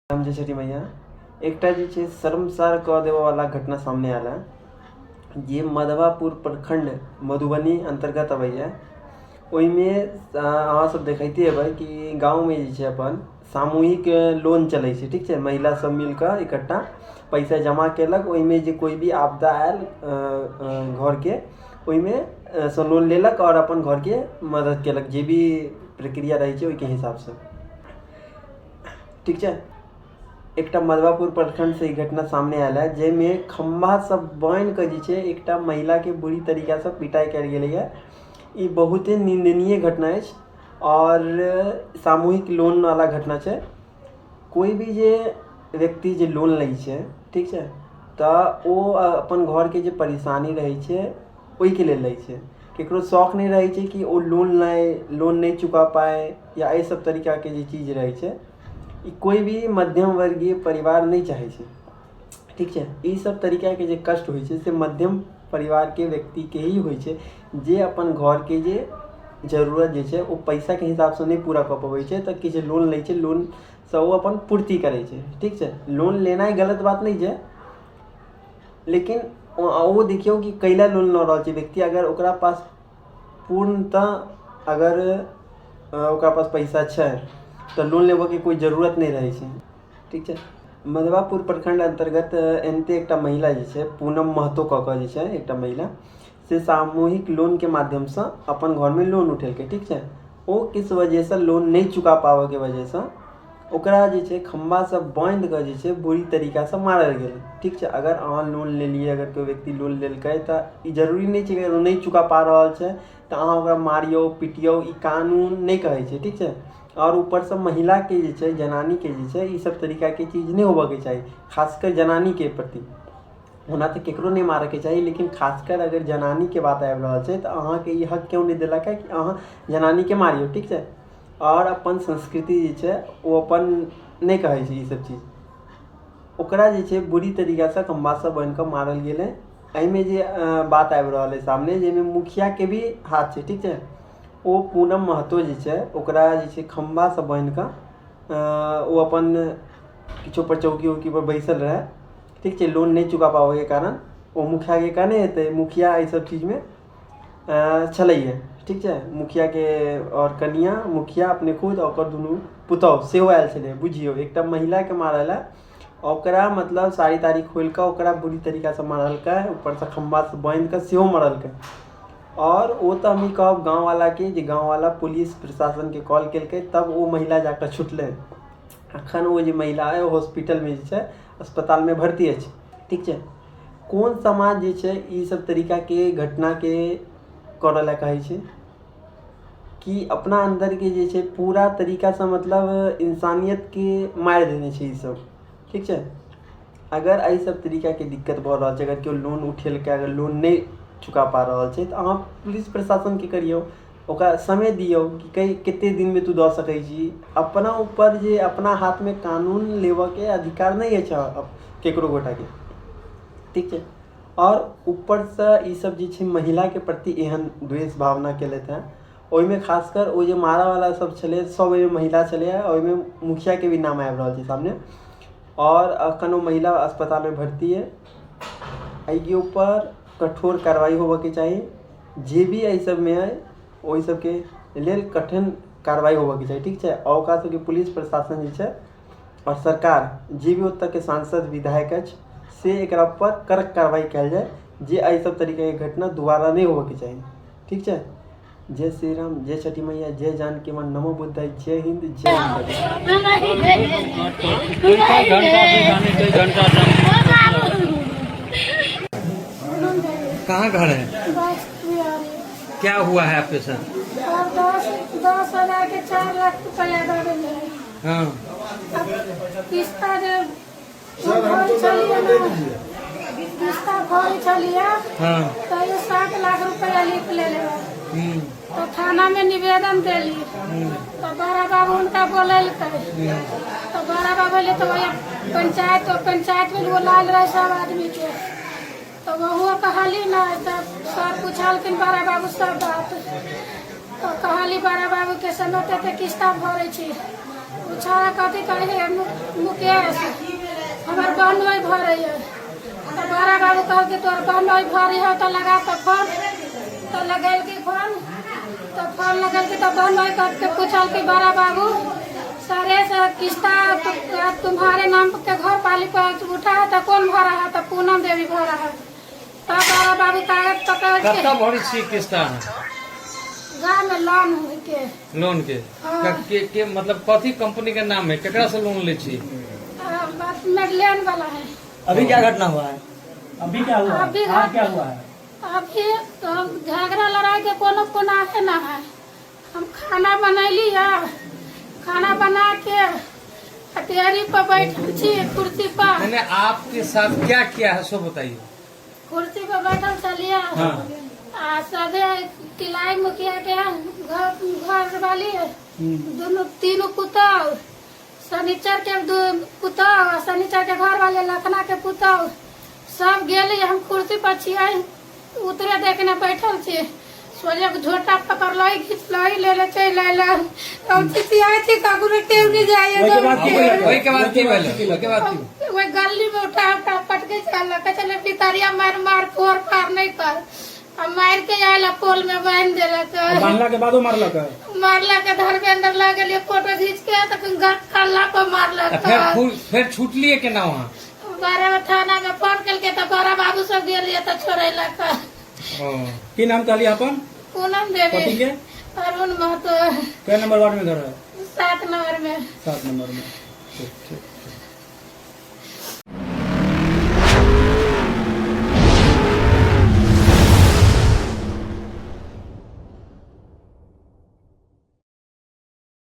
जय छठी मैया एकटा जे छै शर्मसार कऽ देबऽवला घटना सामने आयल है। जे मधवापुर प्रखंड मधुबनी अंतर्गत अबैया। ओहिमे अहाँ सब देखते हेबै कि गाँव में जे छै अपन सामूहिक लोन चलै छै, ठीक छै। महिला सब मिलकर इकट्ठा पैसा जमा केलक, ओहिमे जे कोई भी आपदा आयल घर के, ओहिमे से लोन लेलक और अपन घर के मदद केलक, जे भी प्रक्रिया रहे छै ओहि के हिसाब से, ठीक छै। एकटा मधवापुर प्रखंड से घटना सामने आयल है, जैमे खंभा सब बांध के जे छै एकटा महिला के बुरी तरीका से पिटाई कयल गेलै है। ई बहुते निंदनीय घटना है और सामूहिक लोन वाला घटना छै। कोई भी जे व्यक्ति जे लोन लै छै, ठीक छै, तऽ ओ अपन घर के जे परेशानी रहे छै ओहि के लेल लै छै। केकरो शौक नहीं रहे छै कि ओ लोन नहीं चुका पाए या एहि सब तरीका के जे चीज रहे छै, कोई भी मध्यम वर्गीय परिवार नहीं चाहे छै, ठीक छै। ई सब तरीका के जे कष्ट होइ छै से मध्यम परिवार के व्यक्ति के ही होइ छै, जे अपन घर के जे जरूरत जे छै ओ पैसा के हिसाब से नहीं पूरा कऽ पबै छै, तऽ किछु लोन लै छै, लोन से वो अपन पूर्ति करे छै, ठीक छै। लोन लेना गलत बात नहीं छै, लेकिन वो देखियो कि कैला लोन लऽ रहल छै व्यक्ति। अगर ओकरा पास पूर्णतः अगर ओकरा पास पैसा छै तो लोन लेबऽ के कोई जरूरत नहीं रहे छै, ठीक छै। मधवापुर प्रखंड अंतर्गत एनते एकटा महिला जे छै पूनम महतो कऽ कऽ जे छै एकटा महिला से सामूहिक लोन के माध्यम से अपन घर में लोन उठेलकै, ठीक छै। ओ किस वजह से लोन नहीं चुका पाबऽ के वजह से ओकरा जे छै खंभा से बांध के जे छै बुरी तरीका से मारल गेलै, ठीक छै। अगर अहाँ लोन लेलिए, अगर कोई व्यक्ति लोन लेलकै तऽ ई जरूरी नहीं छै कि अगर नहीं चुका पा रहल छै तऽ अहाँ ओकरा मारियो पिटियो, ई कानून नहीं कहै छै, ठीक छै। और ऊपर से महिला के जे छै, जनानी के जे छै, ई सब तरीका के चीज नहीं होबऽ के चाही, खासकर जनानी के प्रति। होना तो केकरो नहीं मारे के चाहिए, लेकिन खासकर अगर जनानी के बात आबि रहल छै तऽ अहाँ के ई हक क्यों नहीं देलक है कि अहाँ जनानी के मारियो, ठीक छै। और अपन संस्कृति जे छै वो अपन नहीं कहै छै ई सब चीज। ओकरा जे छै बुरी तरीका से खंभा से बांध के मारल गेलै। एहिमे जे बात आबि रहल है सामने, जाहिमे मुखिया के भी हाथ छै, ठीक छै। ओ पूनम महतो जे छै ओकरा जे छै खंभा से बांध के वो अपन किछो पर चौकी उकी पर बैसल रहे, ठीक छै। लोन नहीं चुका पाबे के कारण वो मुखिया के कहने हेतै, मुखिया एहि सब चीज में छलैए, ठीक छै। मुखिया के और कनिया, मुखिया अपने खुद और दुनू पुतौह सेहो आयल छलै। बुझियो एकटा महिला के मारल है, ओकरा मतलब साड़ी ताड़ी खोल के ओकरा बुरी तरीका से मारलकै, ऊपर से खंभा से बांध के सेहो मारलकै। और वो तो हम कहब गाँव वाला के, जे गाँव वाला पुलिस प्रशासन के कॉल केलकै, तब वो महिला जाकर छुटलै। अखन वो जे महिला है वो हॉस्पिटल में जे छै अस्पताल में भर्ती अछि, ठीक छै। कोन समाज जे छै ई सब तरीका के घटना के करऽ ला कहै छै कि अपना अंदर के जे छै पूरा तरीका से मतलब इंसानियत के मारि देने छै ई सब, ठीक छै। अगर एहि सब तरीका के दिक्कत भऽ रहल छै, अगर केओ लोन उठेलकै, अगर लोन नहीं चुका पा रहल छै, तऽ अहाँ पुलिस प्रशासन के करियौ, ओकरा समय दियौ कि कते दिन में तू दऽ सकै छी। अपना ऊपर जे अपना हाथ में कानून लेबऽ के अधिकार नहीं है केकरो गोटा के, ठीक छै। और ऊपर से ई सब जे छै महिला के प्रति एहन द्वेष भावना केलथि हैं। ओहिमे खासकर ओ जे मारा वाला सब छलै सब ओहिमे महिला छलै, ओहिमे मुखिया के भी नाम आबि रहल छै सामने। और अखन वो महिला अस्पताल में भर्ती है। एहि के ऊपर कठोर कार्रवाई होबऽ के चाही, जे भी एहि सब में है ओहि सब के लेल कठिन कार्रवाई होबऽ के चाही, ठीक छै। और ओकरा सबके पुलिस प्रशासन जे छै और सरकार, जे भी ओतऽ के सांसद विधायक अछि, से एकरा पर कड़क कार्रवाई कयल जाय, जे एहि सब तरीका के घटना दोबारा नहीं होबऽ के चाही, ठीक छै। जय श्री राम, जय छठी मैया, जय जानकी मां, नमो बुद्धाय, जय हिंद, जय भारत। कहाँ घर है? क्या हुआ है आपके साथ? 10,000 के 4 लाख रुपया दे दिए। हाँ किस्ता जो भरी चलिए ना, किस्ता भरी चलिए हाँ तो ये 7 लाख रुपया लिख ले लेगा। तो थाना में निवेदन दिली तो बड़ा बाबू उनका बोले तो बड़ा बाबू बोले तो वही पंचायत में वो लाल रहे सब आदमी के तो वो कहली ना तब सर पूछलखिन बड़ा बाबू सब बात तो कहली बड़ा बाबू के समय ते किस्ता भरे छी पूछा कथी कहे मुकेश हमार बनवई भरे है तो बड़ा बाबू कह के तोर बनवई भरे है तो लगा तो फोन तो लगल के फोन तो फोन लगल के तो बनवई करके पूछल कि बड़ा बाबू सारे से किस्ता तुम्हारे नाम के घर पाली पर उठा है तो कौन भरा है तो पूनम देवी भरा है तो बड़ा बाबू कागज पकड़ के कत्ता भरी छी किस्ता गाँव में लोन के लोन के हाँ। के मतलब कथी कंपनी के नाम है केकरा से लोन ले छी? बस मेडलेन वाला है। अभी क्या घटना हुआ है? अभी क्या हुआ है? अभी तो झगड़ा लड़ाई के कोनो है ना है। हम खाना बनैली है, खाना बना के हथेली पर बैठल छी कुर्सी पर। मैंने आपके साथ क्या किया है सो बताइए। कुर्सी पर बैठल चलिए सदे किलाई मुखिया के घर वाली दोनों तीनों पुतौ शनिचर के पुतौ शनिचर के घर वाले लखना के पुतौ सब गेली हम कुर्सी पर छियै उतरे देखने बैठल छी सोले झोटा पकड़ लाई खींच लाई ले चल आइला हम चिचियाई थी कागुरे टेव नहीं जाए ओई के बाद की भेल ओई के बाद की वो गली में उठा पटके चल चले पितरिया मार फोर पार नहीं कर अब मार के आला पोल में बांध देला तो बांधला के बादो मारलक के धर्मेंद्र लगे लिए फोटो खींच के तो कल्ला पर मारला फिर छूटलिए के ना वहाँ बारह थाना में फोन करके तो बड़ा बाबू सब गेलिए तो छोड़ेला का की नाम कहली अपन? पूनम देवी पति के? अरुण महतो कै नंबर वार्ड में घर है? 7 नंबर में। 7 नंबर में। ठीक ठीक।